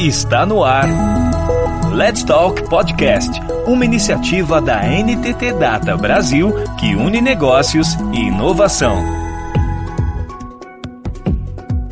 Está no ar. Let's Talk Podcast, uma iniciativa da NTT Data Brasil que une negócios e inovação.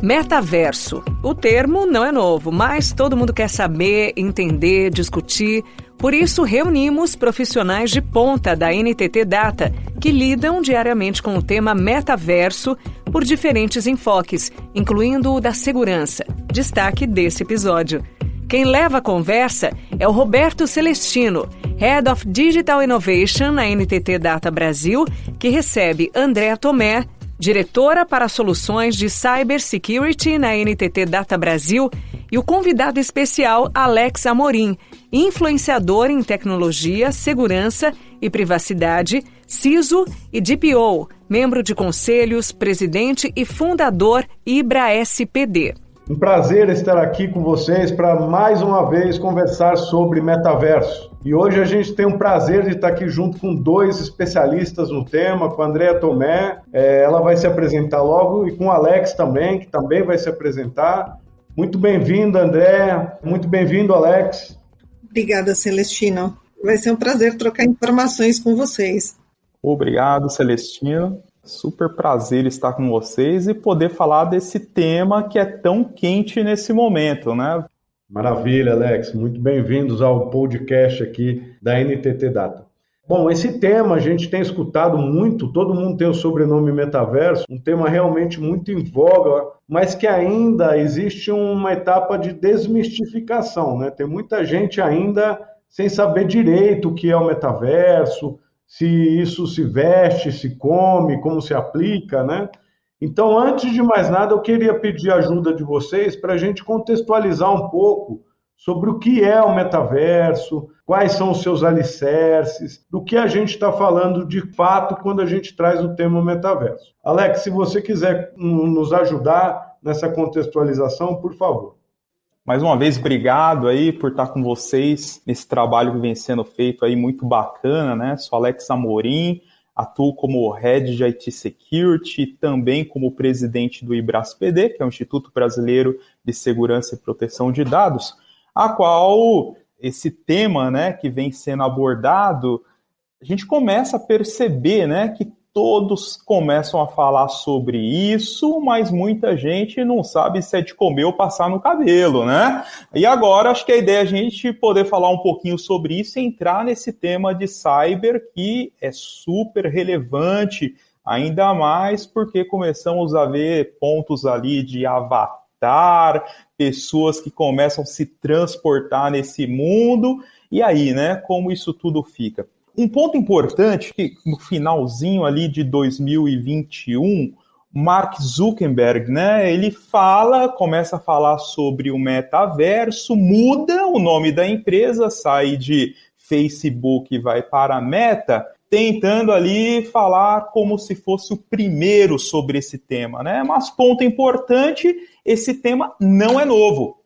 Metaverso. O termo não é novo, mas todo mundo quer saber, entender, discutir. Por isso, reunimos profissionais de ponta da NTT Data, que lidam diariamente com o tema metaverso por diferentes enfoques, incluindo o da segurança. Destaque desse episódio. Quem leva a conversa é o Roberto Celestino, Head of Digital Innovation na NTT Data Brasil, que recebe Andréa Tomé, diretora para soluções de Cybersecurity na NTT Data Brasil, e o convidado especial Alex Amorim, influenciador em tecnologia, segurança e privacidade, CISO e DPO, membro de conselhos, presidente e fundador IBRA-SPD. Um prazer estar aqui com vocês para mais uma vez conversar sobre metaverso. E hoje a gente tem um prazer de estar aqui junto com dois especialistas no tema, com a Andréa Tomé, ela vai se apresentar logo, e com o Alex também, que também vai se apresentar. Muito bem-vinda, Andréa. Muito bem-vindo, Alex. Obrigada, Celestino. Vai ser um prazer trocar informações com vocês. Obrigado, Celestino. Super prazer estar com vocês e poder falar desse tema que é tão quente nesse momento, né? Maravilha, Alex. Muito bem-vindos ao podcast aqui da NTT Data. Bom, esse tema a gente tem escutado muito, todo mundo tem o sobrenome metaverso, um tema realmente muito em voga, mas que ainda existe uma etapa de desmistificação, né? Tem muita gente ainda sem saber direito o que é o metaverso, se isso se veste, se come, como se aplica, né? Então, antes de mais nada, eu queria pedir a ajuda de vocês para a gente contextualizar um pouco sobre o que é o metaverso, quais são os seus alicerces, do que a gente está falando de fato quando a gente traz o tema metaverso. Alex, se você quiser nos ajudar nessa contextualização, por favor. Mais uma vez, obrigado aí por estar com vocês nesse trabalho que vem sendo feito aí muito bacana, né? Sou Alex Amorim, atuo como Head de IT Security, também como presidente do IBRA-SPD, que é o Instituto Brasileiro de Segurança e Proteção de Dados, a qual esse tema, né, que vem sendo abordado, a gente começa a perceber, né, que todos começam a falar sobre isso, mas muita gente não sabe se é de comer ou passar no cabelo, né? E agora acho que a ideia é a gente poder falar um pouquinho sobre isso e entrar nesse tema de cyber que é super relevante, ainda mais porque começamos a ver pontos ali de avatar, pessoas que começam a se transportar nesse mundo, e aí, né, como isso tudo fica? Um ponto importante que no finalzinho ali de 2021, Mark Zuckerberg, né, ele começa a falar sobre o metaverso, muda o nome da empresa, sai de Facebook e vai para a Meta, tentando ali falar como se fosse o primeiro sobre esse tema, né? Mas ponto importante, esse tema não é novo.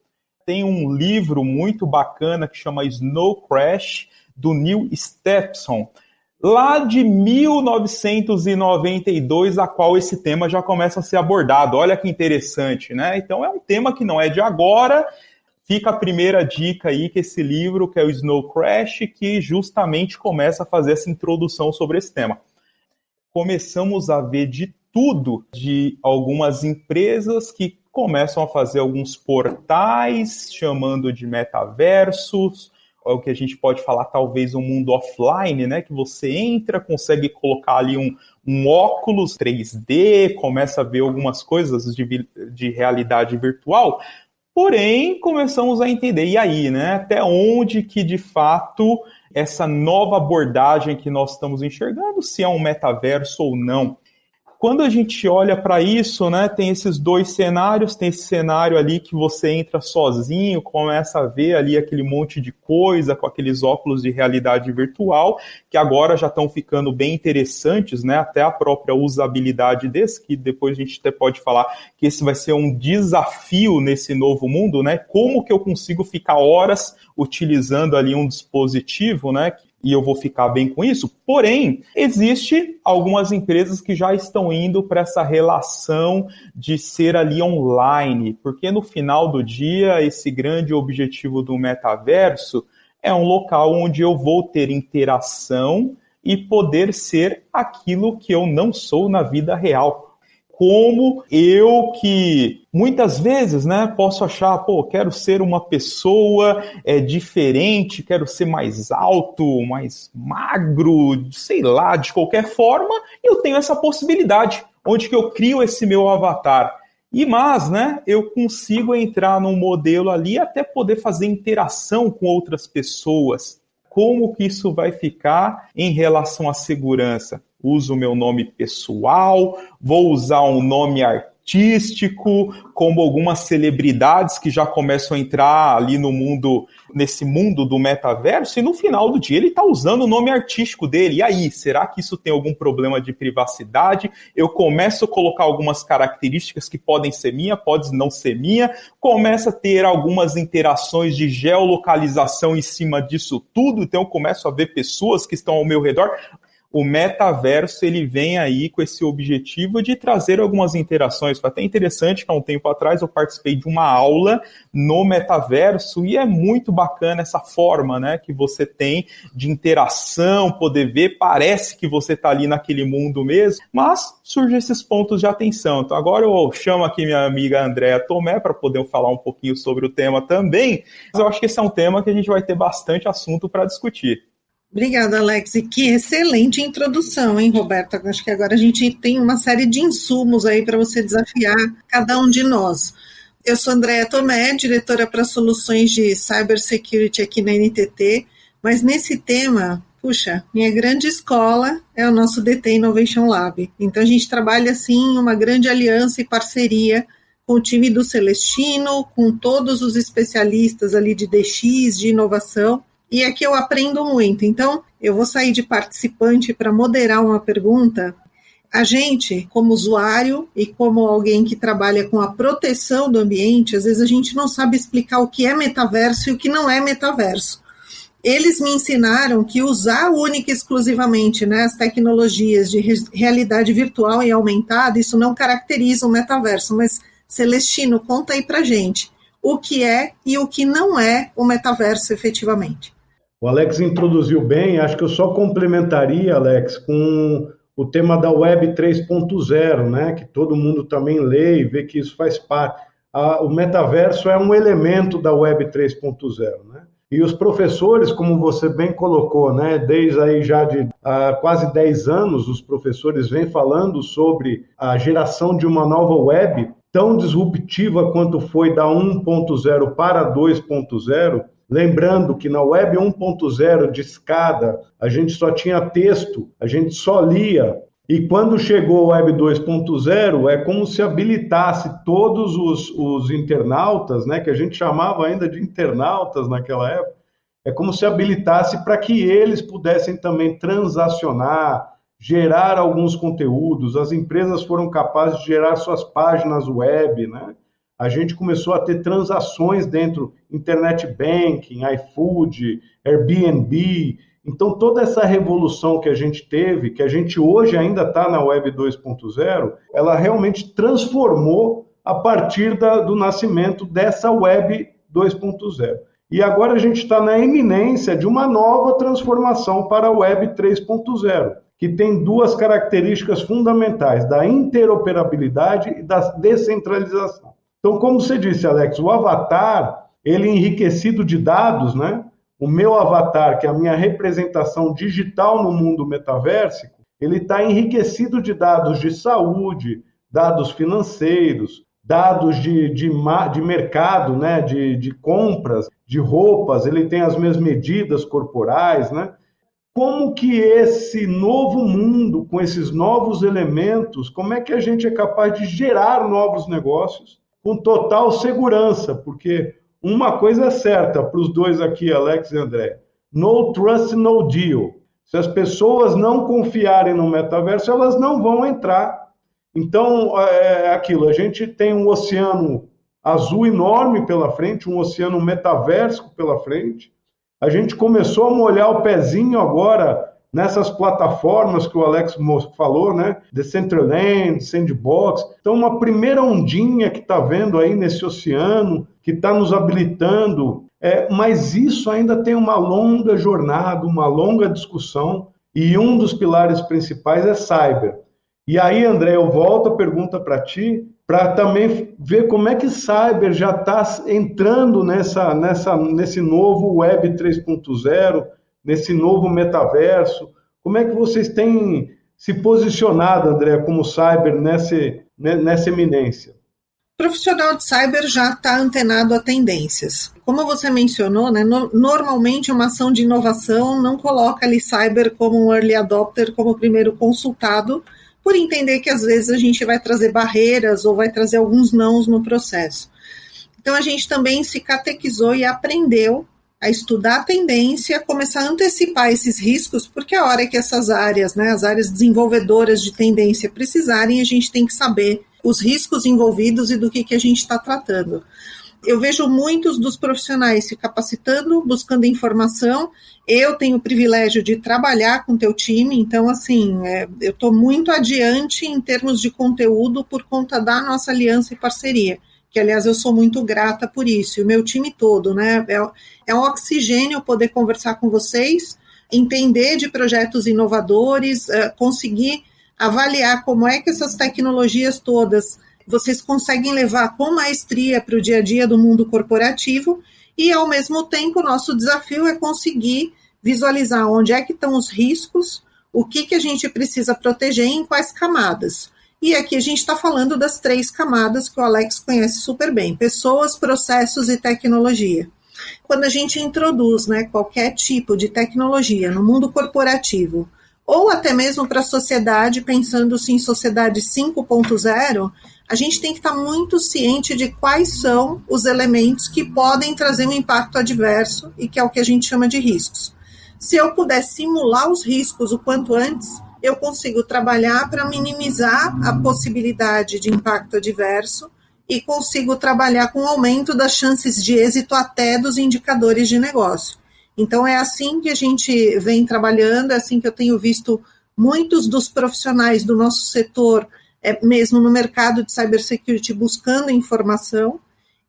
Tem um livro muito bacana que chama Snow Crash, do Neil Stephenson, lá de 1992, a qual esse tema já começa a ser abordado. Olha que interessante, né? Então é um tema que não é de agora. Fica a primeira dica aí, que esse livro, que é o Snow Crash, que justamente começa a fazer essa introdução sobre esse tema. Começamos a ver de tudo, de algumas empresas que começam a fazer alguns portais, chamando de metaversos, é o que a gente pode falar, talvez, um mundo offline, né? Que você entra, consegue colocar ali um óculos 3D, começa a ver algumas coisas de realidade virtual, porém, começamos a entender, e aí, né? Até onde que, de fato, essa nova abordagem que nós estamos enxergando, se é um metaverso ou não. Quando a gente olha para isso, né, tem esses dois cenários, tem esse cenário ali que você entra sozinho, começa a ver ali aquele monte de coisa com aqueles óculos de realidade virtual, que agora já estão ficando bem interessantes, né, até a própria usabilidade desse, que depois a gente até pode falar que esse vai ser um desafio nesse novo mundo, né, como que eu consigo ficar horas utilizando ali um dispositivo, né, e eu vou ficar bem com isso. Porém, existe algumas empresas que já estão indo para essa relação de ser ali online, porque no final do dia, esse grande objetivo do metaverso é um local onde eu vou ter interação e poder ser aquilo que eu não sou na vida real. Como eu que muitas vezes, né, posso achar, quero ser uma pessoa diferente, quero ser mais alto, mais magro, sei lá, de qualquer forma, eu tenho essa possibilidade, onde que eu crio esse meu avatar. Mas, né, eu consigo entrar num modelo ali até poder fazer interação com outras pessoas. Como que isso vai ficar em relação à segurança? Uso o meu nome pessoal, vou usar um nome artístico, como algumas celebridades que já começam a entrar ali no mundo, nesse mundo do metaverso, e no final do dia ele está usando o nome artístico dele. E aí, será que isso tem algum problema de privacidade? Eu começo a colocar algumas características que podem ser minha, podem não ser minha, começa a ter algumas interações de geolocalização em cima disso tudo, então eu começo a ver pessoas que estão ao meu redor. O metaverso, ele vem aí com esse objetivo de trazer algumas interações. Foi até interessante que há um tempo atrás eu participei de uma aula no metaverso e é muito bacana essa forma, né, que você tem de interação, poder ver, parece que você está ali naquele mundo mesmo, mas surgem esses pontos de atenção. Então agora eu chamo aqui minha amiga Andréa Tomé para poder falar um pouquinho sobre o tema também, mas eu acho que esse é um tema que a gente vai ter bastante assunto para discutir. Obrigada, Alex. E que excelente introdução, hein, Roberta? Acho que agora a gente tem uma série de insumos aí para você desafiar cada um de nós. Eu sou Andréa Tomé, diretora para soluções de cybersecurity aqui na NTT, mas nesse tema, minha grande escola é o nosso DT Innovation Lab. Então a gente trabalha, assim, uma grande aliança e parceria com o time do Celestino, com todos os especialistas ali de DX, de inovação, e aqui eu aprendo muito. Então, eu vou sair de participante para moderar uma pergunta. A gente, como usuário e como alguém que trabalha com a proteção do ambiente, às vezes a gente não sabe explicar o que é metaverso e o que não é metaverso. Eles me ensinaram que usar única e exclusivamente, né, as tecnologias de realidade virtual e aumentada, isso não caracteriza o metaverso. Mas, Celestino, conta aí pra gente o que é e o que não é o metaverso efetivamente. O Alex introduziu bem, acho que eu só complementaria, Alex, com o tema da Web 3.0, né, que todo mundo também lê e vê que isso faz parte. O metaverso é um elemento da Web 3.0, né? E os professores, como você bem colocou, né, desde aí já de quase 10 anos, os professores vêm falando sobre a geração de uma nova web tão disruptiva quanto foi da 1.0 para 2.0, lembrando que na Web 1.0 de escada, a gente só tinha texto, a gente só lia, e quando chegou a Web 2.0, é como se habilitasse todos os internautas, né, que a gente chamava ainda de internautas naquela época, é como se habilitasse para que eles pudessem também transacionar, gerar alguns conteúdos. As empresas foram capazes de gerar suas páginas web, né? A gente começou a ter transações dentro, internet banking, iFood, Airbnb. Então, toda essa revolução que a gente teve, que a gente hoje ainda está na Web 2.0, ela realmente transformou a partir do nascimento dessa Web 2.0. E agora a gente está na iminência de uma nova transformação para a Web 3.0, que tem duas características fundamentais, da interoperabilidade e da descentralização. Então, como você disse, Alex, o avatar, ele enriquecido de dados, né? O meu avatar, que é a minha representação digital no mundo metaversico, ele está enriquecido de dados de saúde, dados financeiros, dados de mercado, né? De compras, de roupas, ele tem as minhas medidas corporais, né? Como que esse novo mundo, com esses novos elementos, como é que a gente é capaz de gerar novos negócios com total segurança? Porque uma coisa é certa para os dois aqui, Alex e André, no trust, no deal. Se as pessoas não confiarem no metaverso, elas não vão entrar. Então, é aquilo, a gente tem um oceano azul enorme pela frente, um oceano metaverso pela frente. a gente começou a molhar o pezinho agora nessas plataformas que o Alex falou, né? Decentraland, Sandbox. Então, uma primeira ondinha que está vendo aí nesse oceano, que está nos habilitando, mas isso ainda tem uma longa jornada, uma longa discussão, e um dos pilares principais é cyber. E aí, André, eu volto a pergunta para ti, para também ver como é que cyber já está entrando nesse novo Web 3.0, nesse novo metaverso. Como é que vocês têm se posicionado, André, como cyber nessa eminência? O profissional de cyber já está antenado a tendências. Como você mencionou, né, normalmente uma ação de inovação não coloca ali cyber como um early adopter, como primeiro consultado, por entender que às vezes a gente vai trazer barreiras ou vai trazer alguns nãos no processo. Então a gente também se catequizou e aprendeu a estudar a tendência, começar a antecipar esses riscos, porque a hora que essas áreas, né, as áreas desenvolvedoras de tendência precisarem, a gente tem que saber os riscos envolvidos e do que a gente está tratando. Eu vejo muitos dos profissionais se capacitando, buscando informação. Eu tenho o privilégio de trabalhar com o teu time, então, assim, eu estou muito adiante em termos de conteúdo por conta da nossa aliança e parceria, que, aliás, eu sou muito grata por isso, e o meu time todo, né? É um oxigênio poder conversar com vocês, entender de projetos inovadores, conseguir avaliar como é que essas tecnologias todas vocês conseguem levar com maestria para o dia a dia do mundo corporativo, e, ao mesmo tempo, o nosso desafio é conseguir visualizar onde é que estão os riscos, o que a gente precisa proteger e em quais camadas. E aqui a gente está falando das 3 camadas que o Alex conhece super bem: pessoas, processos e tecnologia. Quando a gente introduz, né, qualquer tipo de tecnologia no mundo corporativo, ou até mesmo para a sociedade, pensando-se em sociedade 5.0, a gente tem que estar muito ciente de quais são os elementos que podem trazer um impacto adverso e que é o que a gente chama de riscos. Se eu puder simular os riscos o quanto antes, eu consigo trabalhar para minimizar a possibilidade de impacto adverso e consigo trabalhar com o aumento das chances de êxito até dos indicadores de negócio. Então, é assim que a gente vem trabalhando, é assim que eu tenho visto muitos dos profissionais do nosso setor, mesmo no mercado de cybersecurity, buscando informação,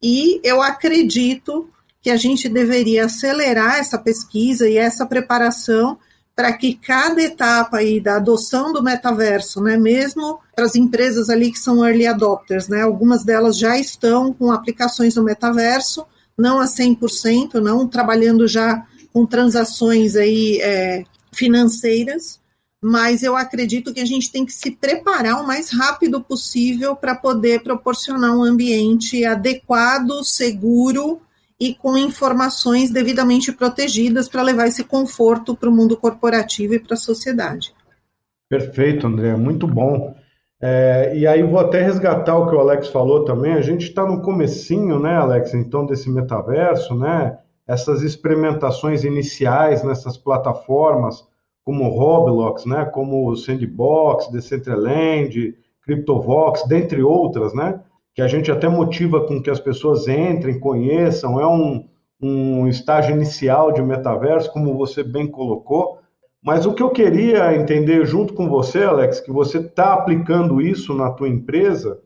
e eu acredito que a gente deveria acelerar essa pesquisa e essa preparação para que cada etapa aí da adoção do metaverso, né, mesmo para as empresas ali que são early adopters, né, algumas delas já estão com aplicações no metaverso, não a 100%, não trabalhando já com transações aí, financeiras, mas eu acredito que a gente tem que se preparar o mais rápido possível para poder proporcionar um ambiente adequado, seguro e com informações devidamente protegidas para levar esse conforto para o mundo corporativo e para a sociedade. Perfeito, André, muito bom. E aí vou até resgatar o que o Alex falou também. A gente está no comecinho, né, Alex, então, desse metaverso, né? Essas experimentações iniciais nessas plataformas como Roblox, né, como o Sandbox, Decentraland, CryptoVox, dentre outras, né, que a gente até motiva com que as pessoas entrem, conheçam. É um estágio inicial de metaverso, como você bem colocou. Mas o que eu queria entender junto com você, Alex, que você está aplicando isso na tua empresa,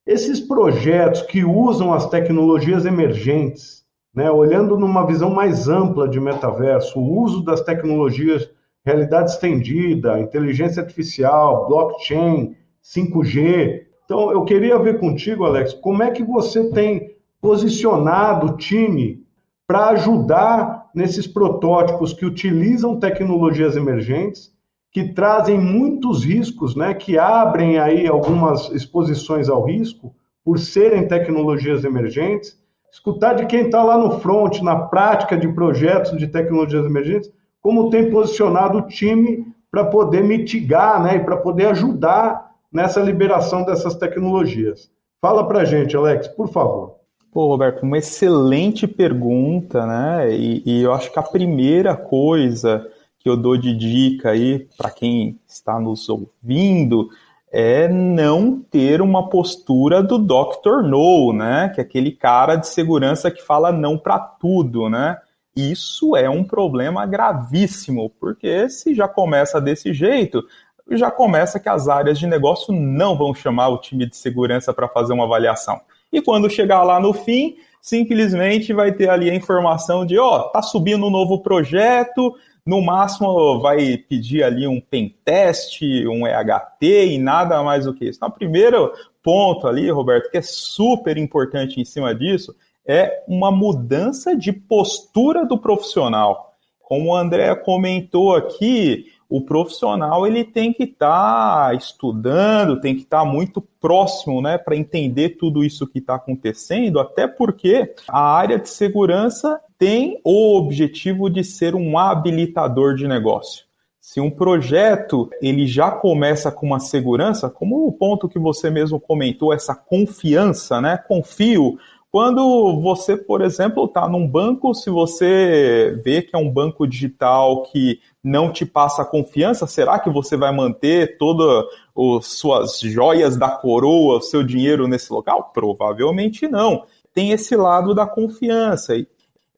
esses projetos que usam as tecnologias emergentes, né, olhando numa visão mais ampla de metaverso, o uso das tecnologias realidade estendida, inteligência artificial, blockchain, 5G. Então, eu queria ver contigo, Alex, como é que você tem posicionado o time para ajudar nesses protótipos que utilizam tecnologias emergentes, que trazem muitos riscos, né, que abrem aí algumas exposições ao risco por serem tecnologias emergentes. Escutar de quem está lá no front, na prática de projetos de tecnologias emergentes, como tem posicionado o time para poder mitigar, né, e para poder ajudar nessa liberação dessas tecnologias. Fala para a gente, Alex, por favor. Pô, Roberto, uma excelente pergunta, né? E eu acho que a primeira coisa que eu dou de dica aí para quem está nos ouvindo é não ter uma postura do Dr. No, né? Que é aquele cara de segurança que fala não para tudo, né? isso é um problema gravíssimo, porque se já começa desse jeito, já começa que as áreas de negócio não vão chamar o time de segurança para fazer uma avaliação. E quando chegar lá no fim, simplesmente vai ter ali a informação de, tá subindo um novo projeto, no máximo vai pedir ali um pentest, um EHT e nada mais do que isso. Então, o primeiro ponto ali, Roberto, que é super importante em cima disso, é uma mudança de postura do profissional. Como o André comentou aqui, o profissional ele tem que estar estudando, tem que estar muito próximo, né, para entender tudo isso que está acontecendo, até porque a área de segurança tem o objetivo de ser um habilitador de negócio. Se um projeto ele já começa com uma segurança, como o ponto que você mesmo comentou, essa confiança, né? Confio. Quando você, por exemplo, está num banco, se você vê que é um banco digital que não te passa confiança, será que você vai manter todas as suas joias da coroa, o seu dinheiro nesse local? Provavelmente não. Tem esse lado da confiança.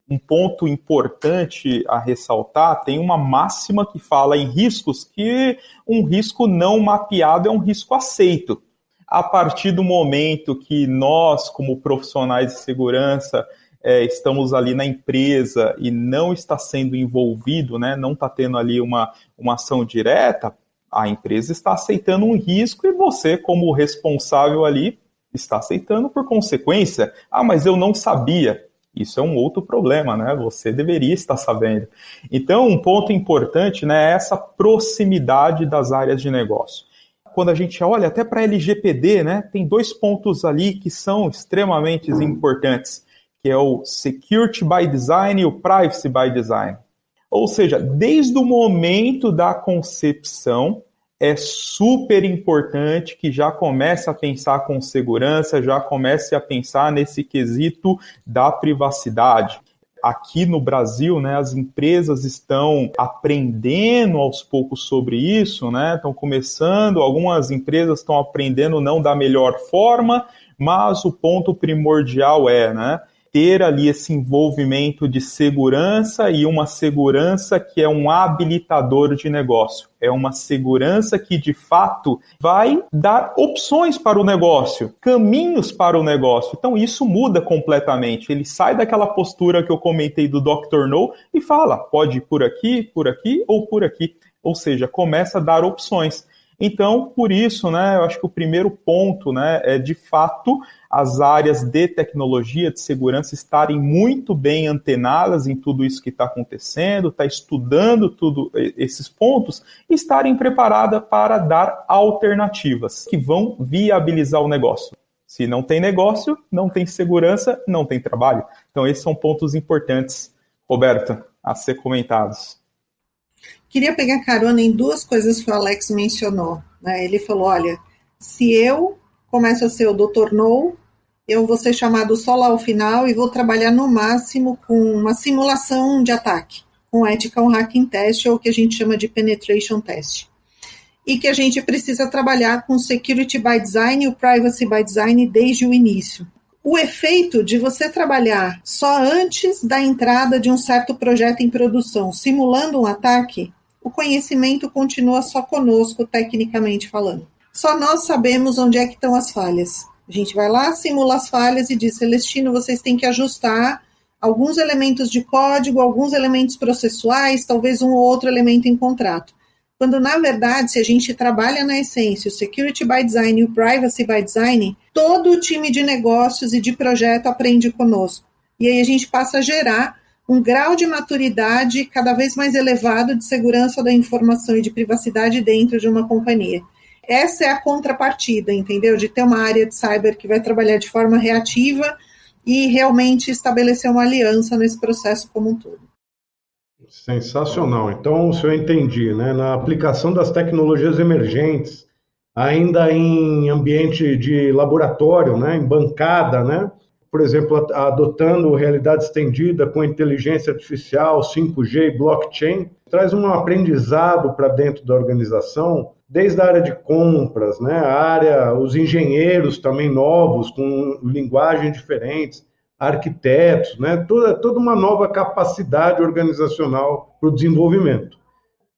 Um ponto importante a ressaltar, tem uma máxima que fala em riscos, que um risco não mapeado é um risco aceito. A partir do momento que nós, como profissionais de segurança, estamos ali na empresa e não está sendo envolvido, né, não está tendo ali uma ação direta, a empresa está aceitando um risco e você, como responsável ali, está aceitando por consequência. Mas eu não sabia. Isso é um outro problema, né? Você deveria estar sabendo. Então, um ponto importante, né, é essa proximidade das áreas de negócio. Quando a gente olha até para a LGPD, né, tem 2 pontos ali que são extremamente importantes, que é o Security by Design e o Privacy by Design. Ou seja, desde o momento da concepção, é super importante que já comece a pensar com segurança, já comece a pensar nesse quesito da privacidade. Aqui no Brasil, né, as empresas estão aprendendo aos poucos sobre isso, né, estão começando, algumas empresas estão aprendendo não da melhor forma, mas o ponto primordial é, né, ter ali esse envolvimento de segurança e uma segurança que é um habilitador de negócio. É uma segurança que, de fato, vai dar opções para o negócio, caminhos para o negócio. Então, isso muda completamente. Ele sai daquela postura que eu comentei do Dr. No e fala, pode ir por aqui ou por aqui. Ou seja, começa a dar opções. Então, por isso, né, eu acho que o primeiro ponto, né, é, de fato, as áreas de tecnologia, de segurança estarem muito bem antenadas em tudo isso que está acontecendo, estar estudando tudo esses pontos e estarem preparadas para dar alternativas que vão viabilizar o negócio. Se não tem negócio, não tem segurança, não tem trabalho. Então, esses são pontos importantes, Roberta, a ser comentados. Queria pegar carona em 2 coisas que o Alex mencionou, né? Ele falou, olha, se eu começo a ser o Dr. No, eu vou ser chamado só lá ao final e vou trabalhar no máximo com uma simulação de ataque, com Ethical Hacking Test, ou o que a gente chama de Penetration Test. E que a gente precisa trabalhar com Security by Design e o Privacy by Design desde o início. O efeito de você trabalhar só antes da entrada de um certo projeto em produção, simulando um ataque, o conhecimento continua só conosco, tecnicamente falando. Só nós sabemos onde é que estão as falhas. A gente vai lá, simula as falhas e diz, Celestino, vocês têm que ajustar alguns elementos de código, alguns elementos processuais, talvez um ou outro elemento em contrato. Quando, na verdade, se a gente trabalha na essência o Security by Design e o Privacy by Design, todo o time de negócios e de projeto aprende conosco. E aí a gente passa a gerar um grau de maturidade cada vez mais elevado de segurança da informação e de privacidade dentro de uma companhia. Essa é a contrapartida, entendeu? De ter uma área de cyber que vai trabalhar de forma reativa e realmente estabelecer uma aliança nesse processo como um todo. Sensacional. Então, se eu entendi, né, na aplicação das tecnologias emergentes, ainda em ambiente de laboratório, né, em bancada, né, por exemplo, adotando realidade estendida com inteligência artificial, 5G e blockchain, traz um aprendizado para dentro da organização, desde a área de compras, né, os engenheiros também novos, com linguagens diferentes, arquitetos, né? Toda uma nova capacidade organizacional para o desenvolvimento.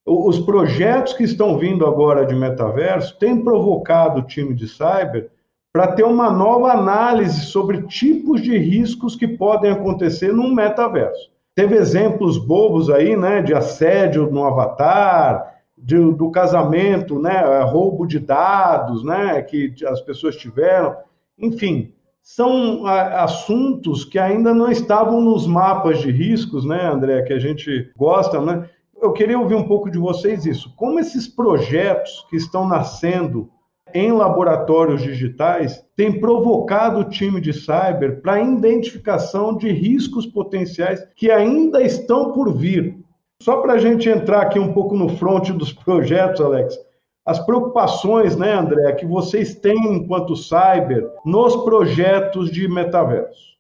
Os projetos que estão vindo agora de metaverso têm provocado o time de cyber para ter uma nova análise sobre tipos de riscos que podem acontecer num metaverso. Teve exemplos bobos aí, né, de assédio no avatar, do casamento, né, roubo de dados, né, que as pessoas tiveram. Enfim, são assuntos que ainda não estavam nos mapas de riscos, né, André, que a gente gosta, né? Eu queria ouvir um pouco de vocês isso. Como esses projetos que estão nascendo em laboratórios digitais têm provocado o time de cyber para a identificação de riscos potenciais que ainda estão por vir. Só para a gente entrar aqui um pouco no front dos projetos, Alex, as preocupações, né, André, que vocês têm enquanto cyber nos projetos de metaverso.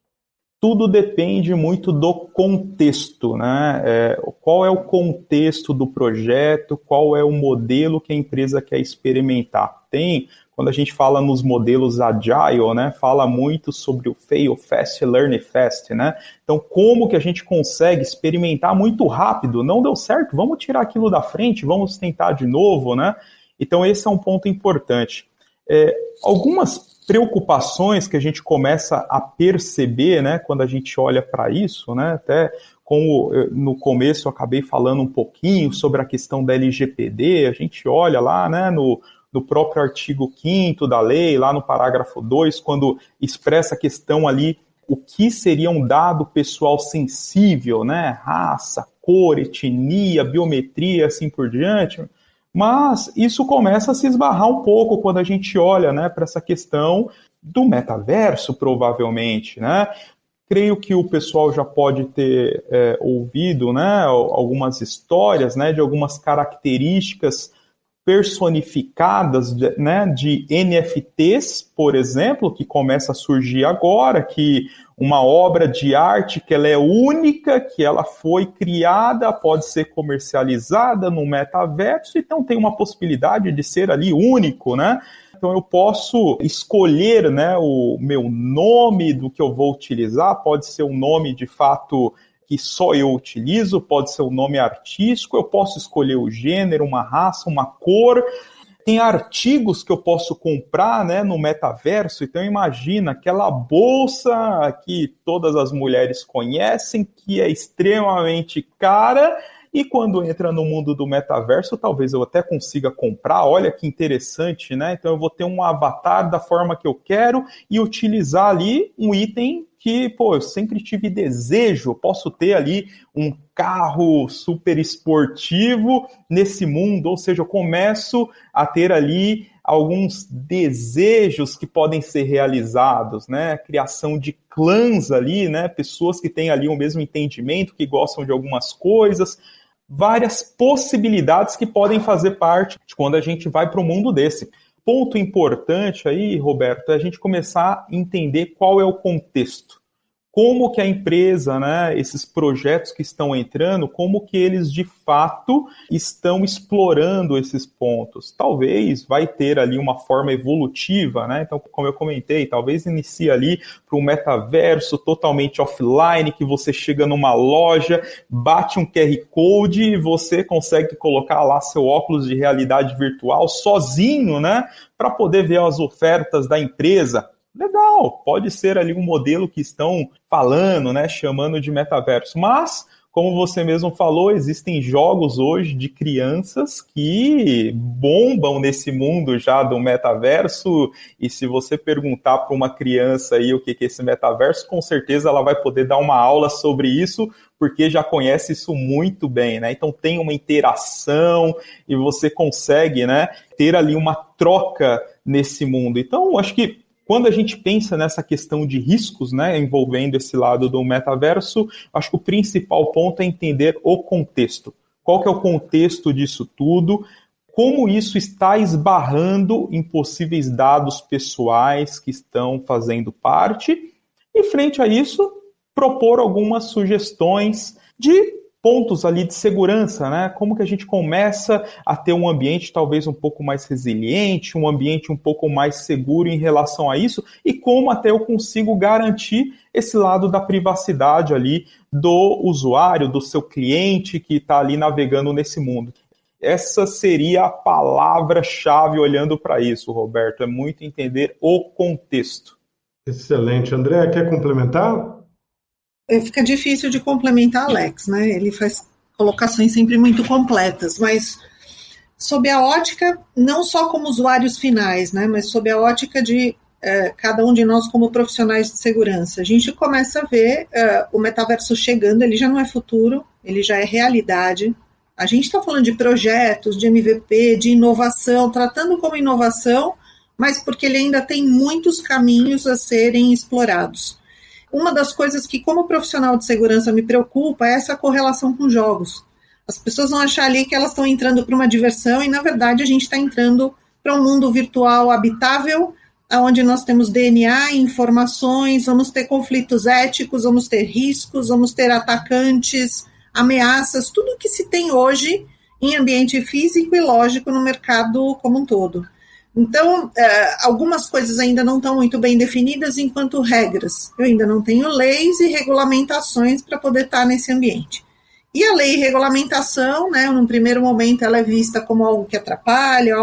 Tudo depende muito do contexto, né? Qual é o contexto do projeto, qual é o modelo que a empresa quer experimentar. Quando a gente fala nos modelos Agile, né, fala muito sobre o fail fast, learn fast, né? Então, como que a gente consegue experimentar muito rápido? Não deu certo, vamos tirar aquilo da frente, vamos tentar de novo, né? Então, esse é um ponto importante. Algumas preocupações que a gente começa a perceber, né, quando a gente olha para isso, né, até como no começo eu acabei falando um pouquinho sobre a questão da LGPD, a gente olha lá, né, no próprio artigo 5º da lei, lá no parágrafo 2, quando expressa a questão ali, o que seria um dado pessoal sensível, né, raça, cor, etnia, biometria, assim por diante. Mas isso começa a se esbarrar um pouco quando a gente olha, né, para essa questão do metaverso, provavelmente, né? Creio que o pessoal já pode ter ouvido, né, algumas histórias, né, de algumas características personificadas, né, de NFTs, por exemplo, que começa a surgir agora, que uma obra de arte que ela é única, que ela foi criada, pode ser comercializada no metaverso, então tem uma possibilidade de ser ali único, né? Então eu posso escolher, né, o meu nome do que eu vou utilizar, pode ser um nome de fato que só eu utilizo, pode ser um nome artístico, eu posso escolher o gênero, uma raça, uma cor. Tem artigos que eu posso comprar, né, no metaverso, então imagina aquela bolsa que todas as mulheres conhecem, que é extremamente cara, e quando entra no mundo do metaverso, talvez eu até consiga comprar, olha que interessante, né? Então eu vou ter um avatar da forma que eu quero e utilizar ali um item que, eu sempre tive desejo, posso ter ali um carro super esportivo nesse mundo, ou seja, eu começo a ter ali alguns desejos que podem ser realizados, né? Criação de clãs ali, né? Pessoas que têm ali o mesmo entendimento, que gostam de algumas coisas, várias possibilidades que podem fazer parte de quando a gente vai para um mundo desse. Ponto importante aí, Roberto, é a gente começar a entender qual é o contexto. Como que a empresa, né, esses projetos que estão entrando, como que eles de fato estão explorando esses pontos. Talvez vai ter ali uma forma evolutiva, né? Então, como eu comentei, talvez inicie ali para um metaverso totalmente offline, que você chega numa loja, bate um QR Code e você consegue colocar lá seu óculos de realidade virtual sozinho, né, para poder ver as ofertas da empresa. Legal, pode ser ali um modelo que estão falando, né, chamando de metaverso, mas, como você mesmo falou, existem jogos hoje de crianças que bombam nesse mundo já do metaverso, e se você perguntar para uma criança aí o que é esse metaverso, com certeza ela vai poder dar uma aula sobre isso, porque já conhece isso muito bem, né? Então tem uma interação e você consegue, né, ter ali uma troca nesse mundo. Então, acho que quando a gente pensa nessa questão de riscos, né, envolvendo esse lado do metaverso, acho que o principal ponto é entender o contexto. Qual que é o contexto disso tudo? Como isso está esbarrando em possíveis dados pessoais que estão fazendo parte? E, frente a isso, propor algumas sugestões de pontos ali de segurança, né? Como que a gente começa a ter um ambiente talvez um pouco mais resiliente, um ambiente um pouco mais seguro em relação a isso, e como até eu consigo garantir esse lado da privacidade ali do usuário, do seu cliente que está ali navegando nesse mundo. Essa seria a palavra-chave olhando para isso, Roberto, é muito entender o contexto. Excelente. André, quer complementar? Fica difícil de complementar Alex, né? Ele faz colocações sempre muito completas, mas sob a ótica, não só como usuários finais, né? Mas sob a ótica de cada um de nós como profissionais de segurança. A gente começa a ver o metaverso chegando, ele já não é futuro, ele já é realidade. A gente está falando de projetos, de MVP, de inovação, tratando como inovação, mas porque ele ainda tem muitos caminhos a serem explorados. Uma das coisas que, como profissional de segurança, me preocupa é essa correlação com jogos. As pessoas vão achar ali que elas estão entrando para uma diversão e, na verdade, a gente está entrando para um mundo virtual habitável, onde nós temos DNA, informações, vamos ter conflitos éticos, vamos ter riscos, vamos ter atacantes, ameaças, tudo que se tem hoje em ambiente físico e lógico no mercado como um todo. Então, algumas coisas ainda não estão muito bem definidas enquanto regras. Eu ainda não tenho leis e regulamentações para poder estar nesse ambiente. E a lei e regulamentação, né, num primeiro momento, ela é vista como algo que atrapalha,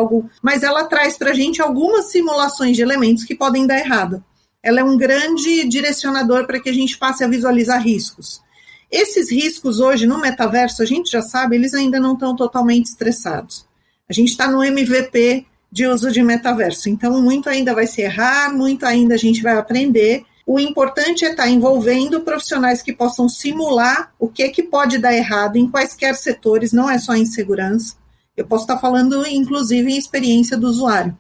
mas ela traz para a gente algumas simulações de elementos que podem dar errado. Ela é um grande direcionador para que a gente passe a visualizar riscos. Esses riscos hoje no metaverso, a gente já sabe, eles ainda não estão totalmente estressados. A gente está no MVP de uso de metaverso, então muito ainda vai se errar, muito ainda a gente vai aprender. O importante é estar envolvendo profissionais que possam simular o que pode dar errado em quaisquer setores, não é só em segurança. Eu posso estar falando, inclusive, em experiência do usuário.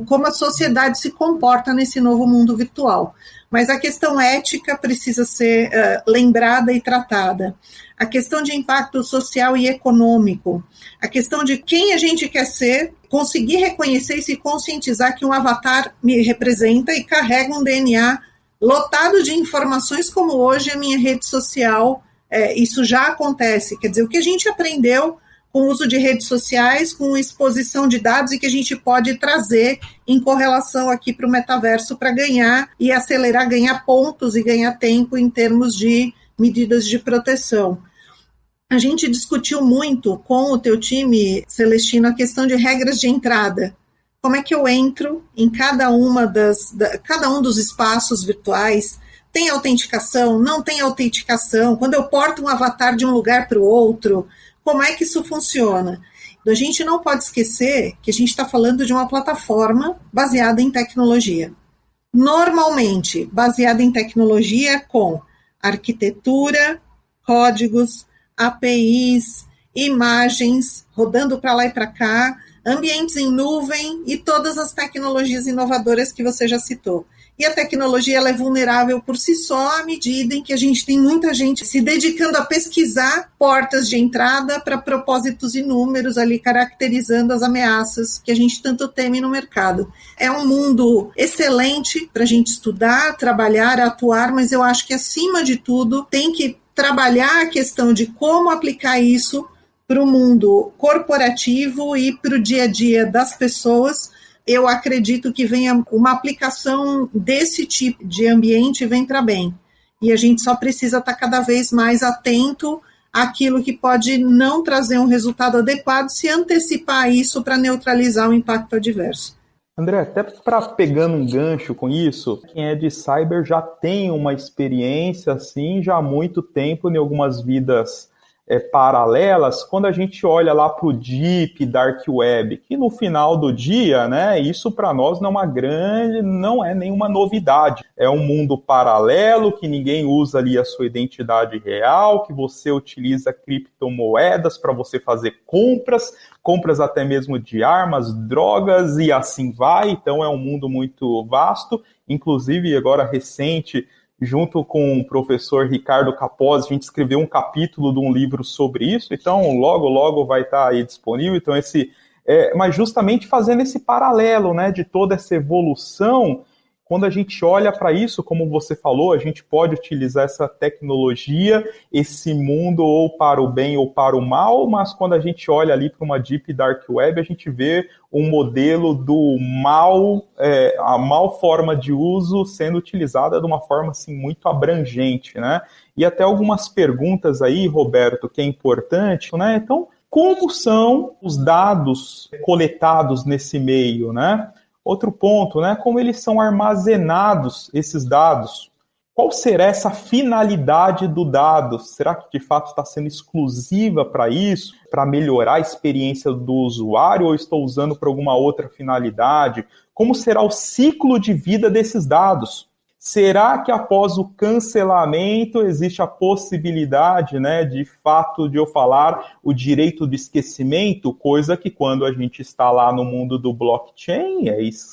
Como a sociedade se comporta nesse novo mundo virtual. Mas a questão ética precisa ser lembrada e tratada. A questão de impacto social e econômico. A questão de quem a gente quer ser, conseguir reconhecer e se conscientizar que um avatar me representa e carrega um DNA lotado de informações, como hoje a minha rede social, isso já acontece. Quer dizer, o que a gente aprendeu com o uso de redes sociais, com exposição de dados e que a gente pode trazer em correlação aqui para o metaverso para ganhar e acelerar, ganhar pontos e ganhar tempo em termos de medidas de proteção. A gente discutiu muito com o teu time, Celestino, a questão de regras de entrada. Como é que eu entro em cada um dos espaços virtuais? Tem autenticação? Não tem autenticação? Quando eu porto um avatar de um lugar para o outro, como é que isso funciona? A gente não pode esquecer que a gente está falando de uma plataforma baseada em tecnologia. Normalmente, baseada em tecnologia com arquitetura, códigos, APIs, imagens, rodando para lá e para cá, ambientes em nuvem e todas as tecnologias inovadoras que você já citou. E a tecnologia ela é vulnerável por si só à medida em que a gente tem muita gente se dedicando a pesquisar portas de entrada para propósitos inúmeros ali, caracterizando as ameaças que a gente tanto teme no mercado. É um mundo excelente para a gente estudar, trabalhar, atuar, mas eu acho que, acima de tudo, tem que trabalhar a questão de como aplicar isso para o mundo corporativo e para o dia a dia das pessoas. Eu acredito que venha uma aplicação desse tipo de ambiente vem para bem. E a gente só precisa estar cada vez mais atento àquilo que pode não trazer um resultado adequado, se antecipar isso para neutralizar o impacto adverso. André, até para pegando um gancho com isso, quem é de cyber já tem uma experiência assim já há muito tempo em algumas vidas paralelas, quando a gente olha lá para o Deep Dark Web, que no final do dia, né, isso para nós não é nenhuma novidade. É um mundo paralelo que ninguém usa ali a sua identidade real, que você utiliza criptomoedas para você fazer compras até mesmo de armas, drogas e assim vai. Então é um mundo muito vasto, inclusive agora recente, junto com o professor Ricardo Capozzi, a gente escreveu um capítulo de um livro sobre isso, então logo vai estar aí disponível. Então mas justamente fazendo esse paralelo, né, de toda essa evolução, Quando a gente olha para isso, como você falou, a gente pode utilizar essa tecnologia, esse mundo ou para o bem ou para o mal, mas quando a gente olha ali para uma Deep Dark Web, a gente vê um modelo do mal, a mal forma de uso sendo utilizada de uma forma assim, muito abrangente, né? E até algumas perguntas aí, Roberto, que é importante, né? Então, como são os dados coletados nesse meio, né? Outro ponto, né? Como eles são armazenados, esses dados? Qual será essa finalidade do dado? Será que de fato está sendo exclusiva para isso, para melhorar a experiência do usuário, ou estou usando para alguma outra finalidade? Como será o ciclo de vida desses dados? Será que após o cancelamento existe a possibilidade, né, de fato de eu falar o direito do esquecimento, coisa que quando a gente está lá no mundo do blockchain,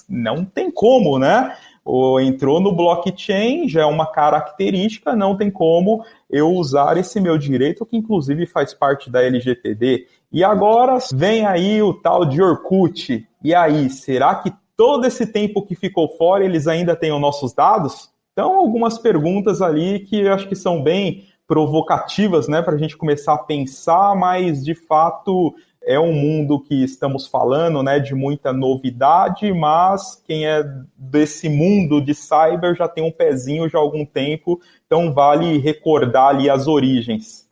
não tem como, né? Ou entrou no blockchain, já é uma característica, não tem como eu usar esse meu direito, que inclusive faz parte da LGPD. E agora vem aí o tal de Orkut. E aí, será que todo esse tempo que ficou fora, eles ainda têm os nossos dados? Então, algumas perguntas ali que eu acho que são bem provocativas, né, para a gente começar a pensar, mas, de fato, é um mundo que estamos falando, né, de muita novidade, mas quem é desse mundo de cyber já tem um pezinho já há algum tempo, então vale recordar ali as origens.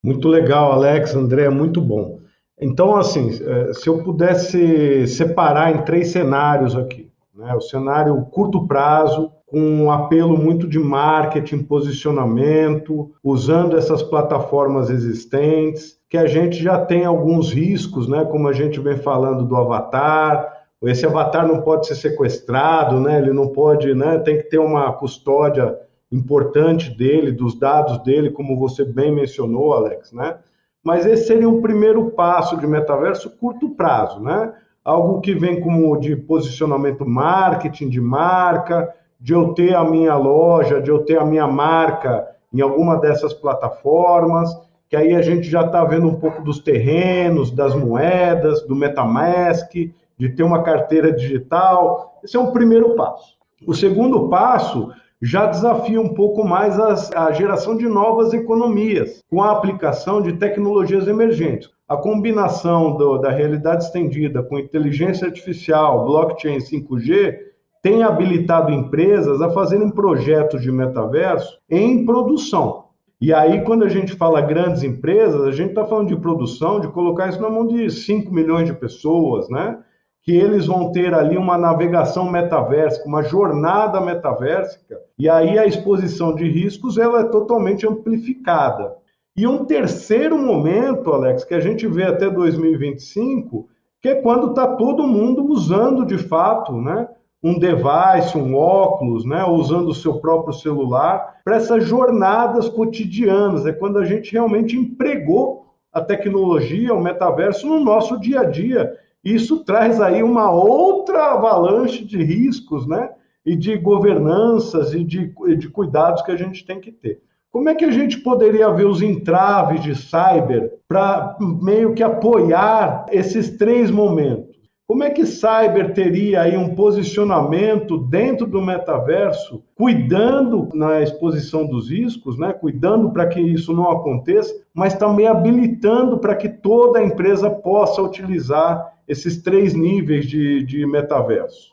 Muito legal, Alex, André, muito bom. Então, assim, se eu pudesse separar em 3 cenários aqui, né? O cenário curto prazo, com um apelo muito de marketing, posicionamento, usando essas plataformas existentes, que a gente já tem alguns riscos, né? Como a gente vem falando do avatar. Esse avatar não pode ser sequestrado, né? Ele não pode, né? Tem que ter uma custódia importante dele, dos dados dele, como você bem mencionou, Alex, né? Mas esse seria um primeiro passo de metaverso curto prazo, né? Algo que vem como de posicionamento marketing, de marca, de eu ter a minha loja, de eu ter a minha marca em alguma dessas plataformas, que aí a gente já está vendo um pouco dos terrenos, das moedas, do MetaMask, de ter uma carteira digital. Esse é um primeiro passo. O segundo passo já desafia um pouco mais a geração de novas economias, com a aplicação de tecnologias emergentes. A combinação da realidade estendida com inteligência artificial, blockchain 5G, tem habilitado empresas a fazerem projetos de metaverso em produção. E aí, quando a gente fala grandes empresas, a gente está falando de produção, de colocar isso na mão de 5 milhões de pessoas, né? Que eles vão ter ali uma navegação metaversica, uma jornada metaversica, e aí a exposição de riscos ela é totalmente amplificada. E um terceiro momento, Alex, que a gente vê até 2025, que é quando está todo mundo usando de fato, né, um device, um óculos, né, usando o seu próprio celular, para essas jornadas cotidianas, é quando a gente realmente empregou a tecnologia, o metaverso, no nosso dia a dia. Isso traz aí uma outra avalanche de riscos, né? E de governanças e de cuidados que a gente tem que ter. Como é que a gente poderia ver os entraves de cyber para meio que apoiar esses 3 momentos? Como é que cyber teria aí um posicionamento dentro do metaverso, cuidando na exposição dos riscos, né? Cuidando para que isso não aconteça, mas também habilitando para que toda a empresa possa utilizar esses 3 níveis de metaverso?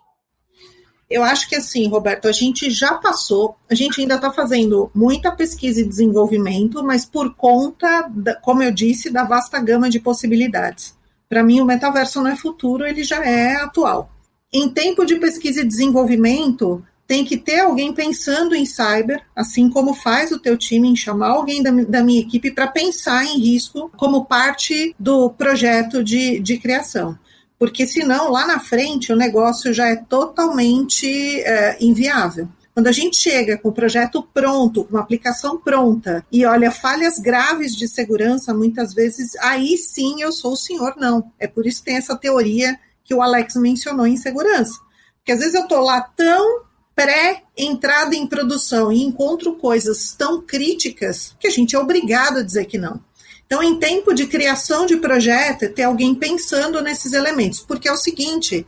Eu acho que assim, Roberto, a gente já passou, a gente ainda está fazendo muita pesquisa e desenvolvimento, mas por conta, como eu disse, da vasta gama de possibilidades. Para mim, o metaverso não é futuro, ele já é atual. Em tempo de pesquisa e desenvolvimento, tem que ter alguém pensando em cyber, assim como faz o teu time, em chamar alguém da minha equipe para pensar em risco como parte do projeto de criação. Porque senão, lá na frente, o negócio já é totalmente inviável. Quando a gente chega com o projeto pronto, com uma aplicação pronta, e olha falhas graves de segurança, muitas vezes, aí sim eu sou o senhor não. É por isso que tem essa teoria que o Alex mencionou em segurança. Porque às vezes eu estou lá tão pré-entrada em produção e encontro coisas tão críticas que a gente é obrigado a dizer que não. Então, em tempo de criação de projeto, é ter alguém pensando nesses elementos, porque é o seguinte,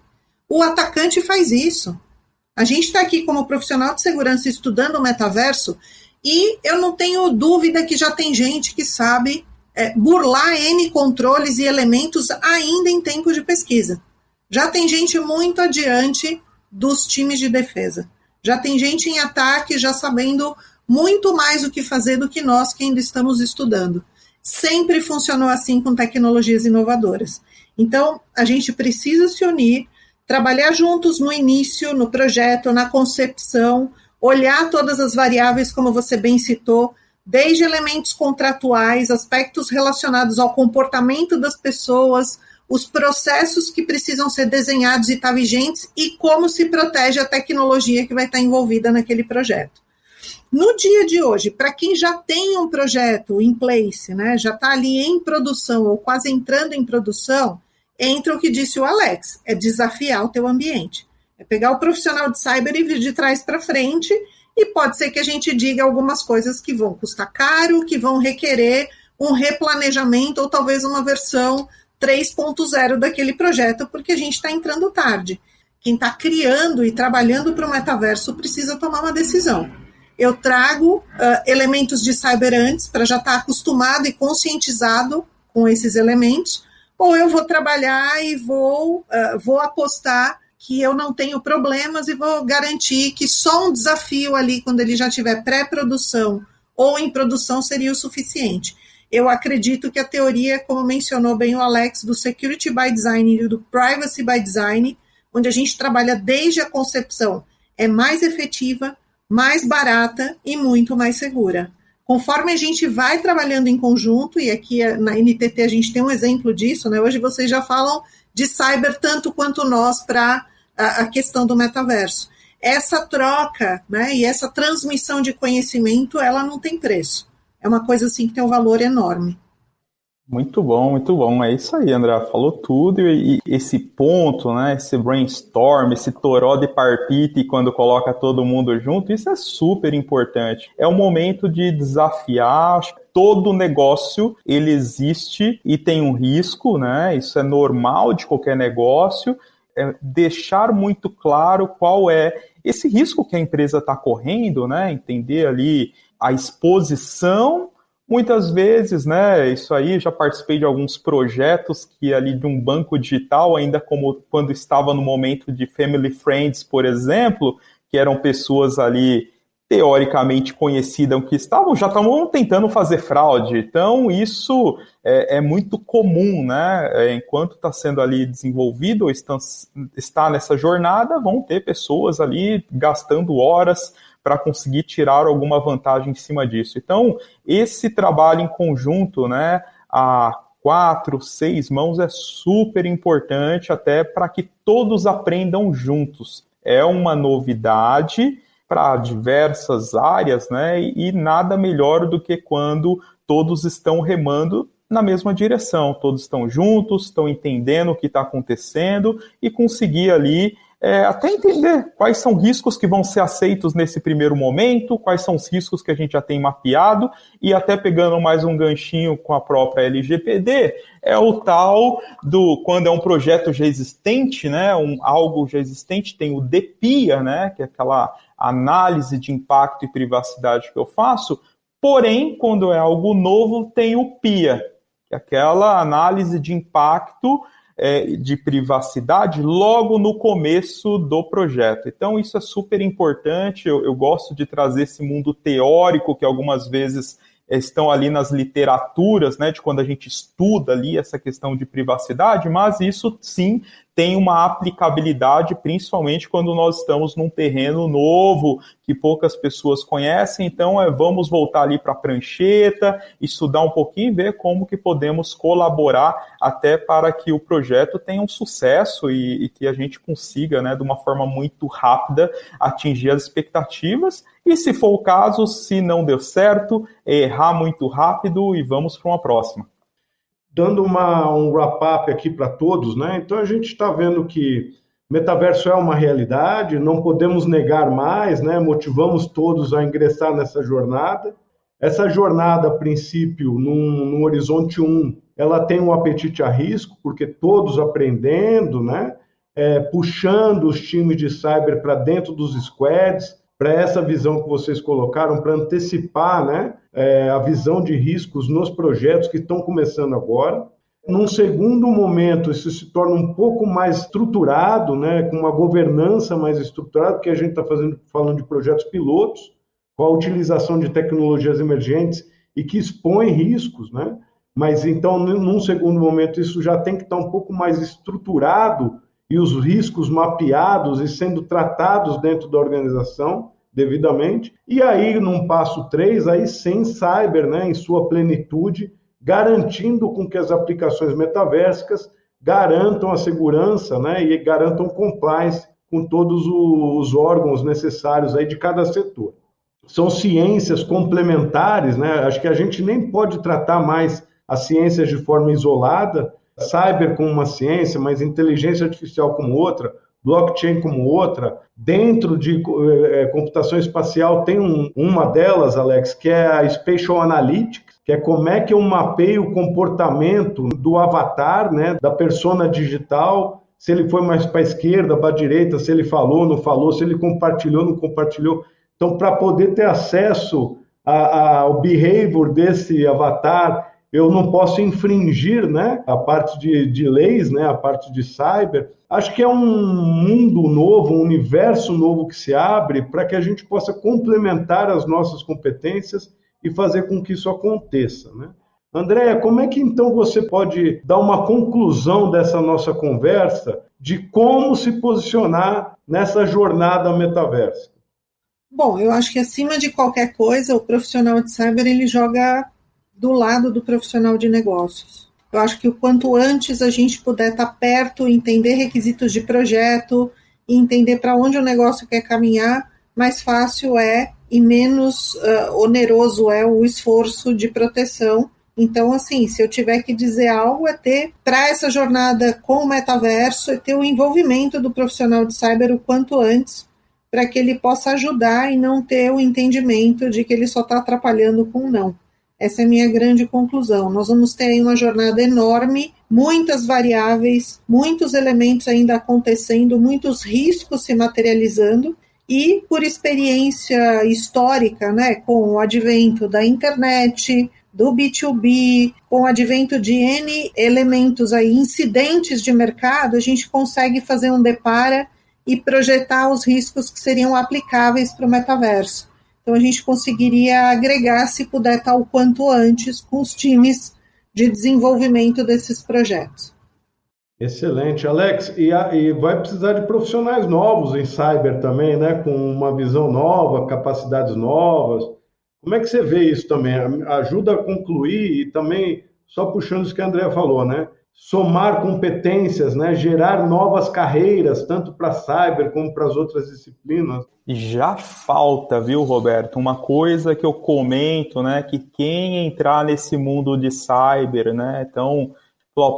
o atacante faz isso. A gente está aqui como profissional de segurança estudando o metaverso e eu não tenho dúvida que já tem gente que sabe burlar N controles e elementos ainda em tempo de pesquisa. Já tem gente muito adiante dos times de defesa. Já tem gente em ataque já sabendo muito mais o que fazer do que nós que ainda estamos estudando. Sempre funcionou assim com tecnologias inovadoras. Então, a gente precisa se unir, trabalhar juntos no início, no projeto, na concepção, olhar todas as variáveis, como você bem citou, desde elementos contratuais, aspectos relacionados ao comportamento das pessoas, os processos que precisam ser desenhados e estar vigentes e como se protege a tecnologia que vai estar envolvida naquele projeto. No dia de hoje, para quem já tem um projeto in place, né, já está ali em produção ou quase entrando em produção, entra o que disse o Alex, é desafiar o teu ambiente. É pegar o profissional de cyber e vir de trás para frente, e pode ser que a gente diga algumas coisas que vão custar caro, que vão requerer um replanejamento ou talvez uma versão 3.0 daquele projeto, porque a gente está entrando tarde. Quem está criando e trabalhando para o metaverso precisa tomar uma decisão. Eu trago elementos de cyber antes, para já estar acostumado e conscientizado com esses elementos, ou eu vou trabalhar e vou apostar que eu não tenho problemas e vou garantir que só um desafio ali, quando ele já tiver pré-produção ou em produção, seria o suficiente. Eu acredito que a teoria, como mencionou bem o Alex, do Security by Design e do Privacy by Design, onde a gente trabalha desde a concepção, é mais efetiva, mais barata e muito mais segura. Conforme a gente vai trabalhando em conjunto, e aqui na NTT a gente tem um exemplo disso, né? Hoje vocês já falam de cyber tanto quanto nós para a questão do metaverso. Essa troca, né, e essa transmissão de conhecimento, ela não tem preço. É uma coisa assim que tem um valor enorme. Muito bom, muito bom. É isso aí, André, falou tudo, e esse ponto, né, esse brainstorm, esse toró de parpite quando coloca todo mundo junto, isso é super importante. É um momento de desafiar. Todo negócio, ele existe e tem um risco, né, isso é normal de qualquer negócio, deixar muito claro qual é esse risco que a empresa está correndo, né, entender ali a exposição. Muitas vezes, né, isso aí, já participei de alguns projetos que ali de um banco digital, ainda como quando estava no momento de Family Friends, por exemplo, que eram pessoas ali teoricamente conhecidas que já estavam tentando fazer fraude. Então, isso é muito comum, né? Enquanto está sendo ali desenvolvido ou está nessa jornada, vão ter pessoas ali gastando horas para conseguir tirar alguma vantagem em cima disso. Então, esse trabalho em conjunto, né, a 4, 6 mãos é super importante, até para que todos aprendam juntos. É uma novidade para diversas áreas, né, e nada melhor do que quando todos estão remando na mesma direção, todos estão juntos, estão entendendo o que está acontecendo e conseguir ali até entender quais são riscos que vão ser aceitos nesse primeiro momento, quais são os riscos que a gente já tem mapeado, e até pegando mais um ganchinho com a própria LGPD, é o tal do, quando é um projeto já existente, né, algo já existente, tem o DPIA, né, que é aquela análise de impacto e privacidade que eu faço, porém, quando é algo novo, tem o PIA, que é aquela análise de impacto de privacidade logo no começo do projeto. Então, isso é super importante. Eu gosto de trazer esse mundo teórico que algumas vezes estão ali nas literaturas, né, de quando a gente estuda ali essa questão de privacidade, mas isso sim tem uma aplicabilidade, principalmente quando nós estamos num terreno novo, que poucas pessoas conhecem. Então, vamos voltar ali para a prancheta, estudar um pouquinho e ver como que podemos colaborar até para que o projeto tenha um sucesso e que a gente consiga, né, de uma forma muito rápida, atingir as expectativas. E se for o caso, se não deu certo, errar muito rápido e vamos para uma próxima. Dando um wrap-up aqui para todos, né? Então a gente está vendo que metaverso é uma realidade, não podemos negar mais, né? Motivamos todos a ingressar nessa jornada. Essa jornada, a princípio, num horizonte 1, ela tem um apetite a risco, porque todos aprendendo, né? puxando os times de cyber para dentro dos squads, para essa visão que vocês colocaram, para antecipar, né, a visão de riscos nos projetos que estão começando agora. Num segundo momento, isso se torna um pouco mais estruturado, né, com uma governança mais estruturada, porque a gente está falando de projetos pilotos, com a utilização de tecnologias emergentes e que expõem riscos, né? Mas então, num segundo momento, isso já tem que estar um pouco mais estruturado e os riscos mapeados e sendo tratados dentro da organização devidamente. E aí, num passo 3, aí sem cyber, né, em sua plenitude, garantindo com que as aplicações metaversicas garantam a segurança, né, e garantam compliance com todos os órgãos necessários aí de cada setor. São ciências complementares, né? Acho que a gente nem pode tratar mais as ciências de forma isolada, cyber como uma ciência, mas inteligência artificial como outra, blockchain como outra. Dentro de computação espacial tem uma delas, Alex, que é a Spatial Analytics, que é como é que eu mapeio o comportamento do avatar, né, da persona digital, se ele foi mais para a esquerda, para a direita, se ele falou, não falou, se ele compartilhou, não compartilhou. Então, para poder ter acesso ao behavior desse avatar, eu não posso infringir, né, a parte de leis, né, a parte de cyber. Acho que é um mundo novo, um universo novo que se abre para que a gente possa complementar as nossas competências e fazer com que isso aconteça, né? Andréa, como é que então você pode dar uma conclusão dessa nossa conversa de como se posicionar nessa jornada metaversa? Bom, eu acho que acima de qualquer coisa, o profissional de cyber ele joga do lado do profissional de negócios. Eu acho que o quanto antes a gente puder estar perto, entender requisitos de projeto, e entender para onde o negócio quer caminhar, mais fácil é e menos oneroso é o esforço de proteção. Então, assim, se eu tiver que dizer algo, é ter, para essa jornada com o metaverso, é ter o envolvimento do profissional de cyber o quanto antes, para que ele possa ajudar e não ter o entendimento de que ele só está atrapalhando com não. Essa é a minha grande conclusão. Nós vamos ter aí uma jornada enorme, muitas variáveis, muitos elementos ainda acontecendo, muitos riscos se materializando, e por experiência histórica, né, com o advento da internet, do B2B, com o advento de N elementos aí, incidentes de mercado, a gente consegue fazer um depara e projetar os riscos que seriam aplicáveis para o metaverso. Então, a gente conseguiria agregar, se puder, estar o quanto antes com os times de desenvolvimento desses projetos. Excelente, Alex. E vai precisar de profissionais novos em cyber também, né? Com uma visão nova, capacidades novas. Como é que você vê isso também? Ajuda a concluir e também, só puxando isso que a Andréa falou, né? Somar competências, né? Gerar novas carreiras, tanto para cyber como para as outras disciplinas. Já falta, viu, Roberto? Uma coisa que eu comento, né? Que quem entrar nesse mundo de cyber, né? Então,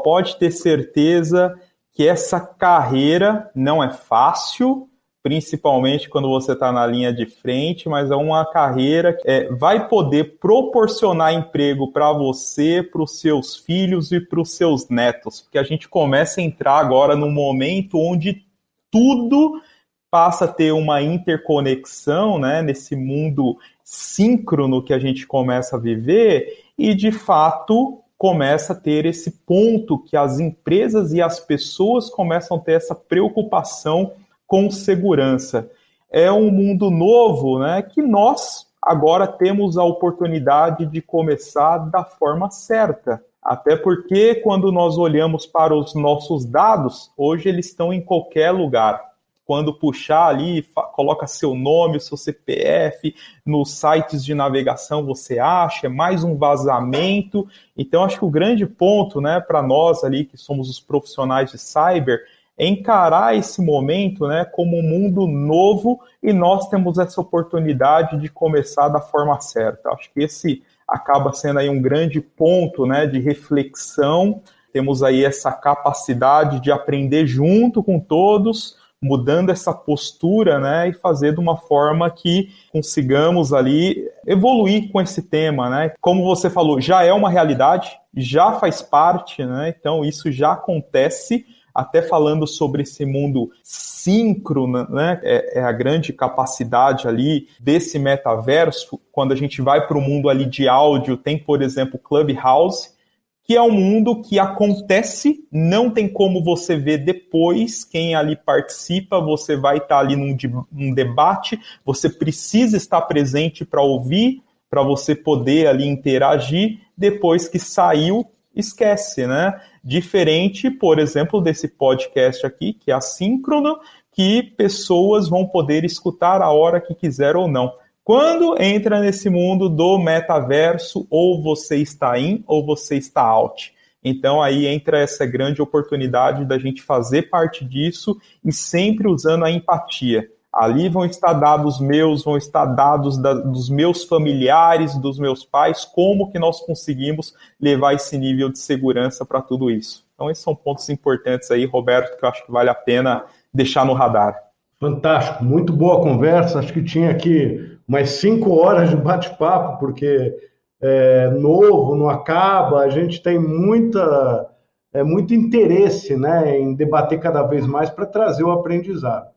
pode ter certeza que essa carreira não é fácil, principalmente quando você está na linha de frente, mas é uma carreira que vai poder proporcionar emprego para você, para os seus filhos e para os seus netos, porque a gente começa a entrar agora num momento onde tudo passa a ter uma interconexão, né, nesse mundo síncrono que a gente começa a viver e, de fato, começa a ter esse ponto que as empresas e as pessoas começam a ter essa preocupação com segurança. É um mundo novo, né, que nós agora temos a oportunidade de começar da forma certa. Até porque quando nós olhamos para os nossos dados, hoje eles estão em qualquer lugar. Quando puxar ali, coloca seu nome, seu CPF, nos sites de navegação você acha, é mais um vazamento. Então, acho que o grande ponto, né, para nós ali, que somos os profissionais de cyber, é encarar esse momento, né, como um mundo novo e nós temos essa oportunidade de começar da forma certa. Acho que esse acaba sendo aí um grande ponto, né, de reflexão. Temos aí essa capacidade de aprender junto com todos, mudando essa postura, né, e fazer de uma forma que consigamos ali evoluir com esse tema, né? Como você falou, já é uma realidade, já faz parte, né? Então isso já acontece. até falando sobre esse mundo síncrono, né? É a grande capacidade ali desse metaverso. Quando a gente vai para o mundo ali de áudio, tem, por exemplo, Clubhouse, que é um mundo que acontece, não tem como você ver depois quem ali participa, você vai estar ali num debate, você precisa estar presente para ouvir, para você poder ali interagir, depois que saiu, esquece, né? Diferente, por exemplo, desse podcast aqui, que é assíncrono, que pessoas vão poder escutar a hora que quiser ou não. Quando entra nesse mundo do metaverso, ou você está in, ou você está out. Então aí entra essa grande oportunidade da gente fazer parte disso e sempre usando a empatia. Ali vão estar dados meus, vão estar dados dos meus familiares, dos meus pais, como que nós conseguimos levar esse nível de segurança para tudo isso. Então esses são pontos importantes aí, Roberto, que eu acho que vale a pena deixar no radar. Fantástico, muito boa conversa, acho que tinha aqui umas 5 horas de bate-papo, porque é novo, não acaba, a gente tem muito interesse, né, em debater cada vez mais para trazer o aprendizado.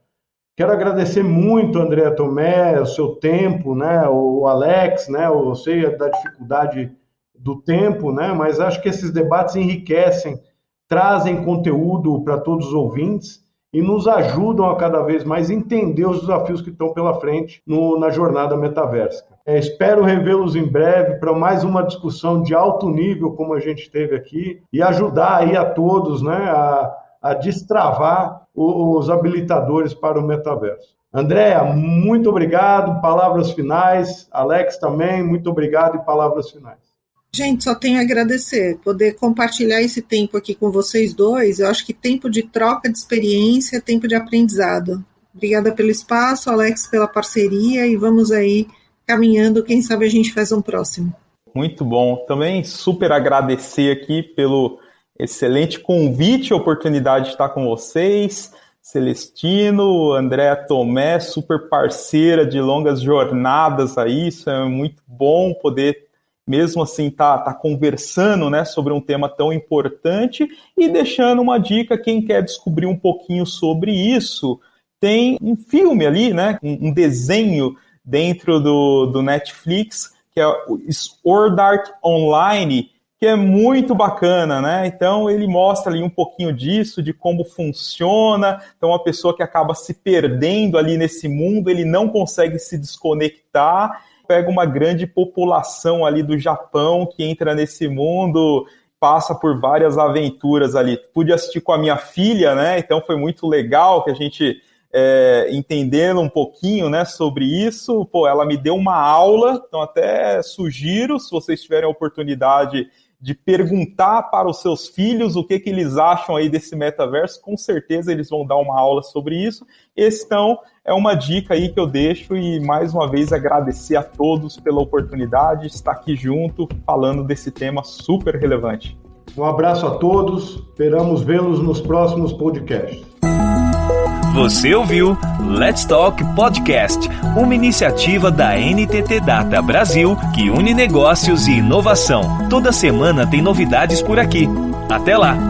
Quero agradecer muito, Andréa Tomé, o seu tempo, né, o Alex, né, eu sei da dificuldade do tempo, né, mas acho que esses debates enriquecem, trazem conteúdo para todos os ouvintes e nos ajudam a cada vez mais entender os desafios que estão pela frente na jornada metaversa. Espero revê-los em breve para mais uma discussão de alto nível, como a gente teve aqui, e ajudar aí a todos, né, a destravar os habilitadores para o metaverso. Andréa, muito obrigado, palavras finais. Alex também, muito obrigado e palavras finais. Gente, só tenho a agradecer, poder compartilhar esse tempo aqui com vocês dois. Eu acho que tempo de troca de experiência, tempo de aprendizado. Obrigada pelo espaço, Alex, pela parceria, e vamos aí caminhando, quem sabe a gente faz um próximo. Muito bom. Também super agradecer aqui pelo excelente convite, oportunidade de estar com vocês. Celestino, Andréa Tomé, super parceira de longas jornadas aí, isso é muito bom poder mesmo assim tá conversando, né, sobre um tema tão importante e deixando uma dica, quem quer descobrir um pouquinho sobre isso, tem um filme ali, né, um desenho dentro do Netflix, que é o Sword Art Online, que é muito bacana, né? Então ele mostra ali um pouquinho disso, de como funciona. Então uma pessoa que acaba se perdendo ali nesse mundo, ele não consegue se desconectar, pega uma grande população ali do Japão que entra nesse mundo, passa por várias aventuras ali. Pude assistir com a minha filha, né? Então foi muito legal que a gente entendendo um pouquinho, né, sobre isso. Pô, ela me deu uma aula, então até sugiro, se vocês tiverem a oportunidade de perguntar para os seus filhos o que eles acham aí desse metaverso, com certeza eles vão dar uma aula sobre isso. Então, é uma dica aí que eu deixo e, mais uma vez, agradecer a todos pela oportunidade de estar aqui junto, falando desse tema super relevante. Um abraço a todos, esperamos vê-los nos próximos podcasts. Você ouviu Let's Talk Podcast, uma iniciativa da NTT Data Brasil que une negócios e inovação. Toda semana tem novidades por aqui. Até lá!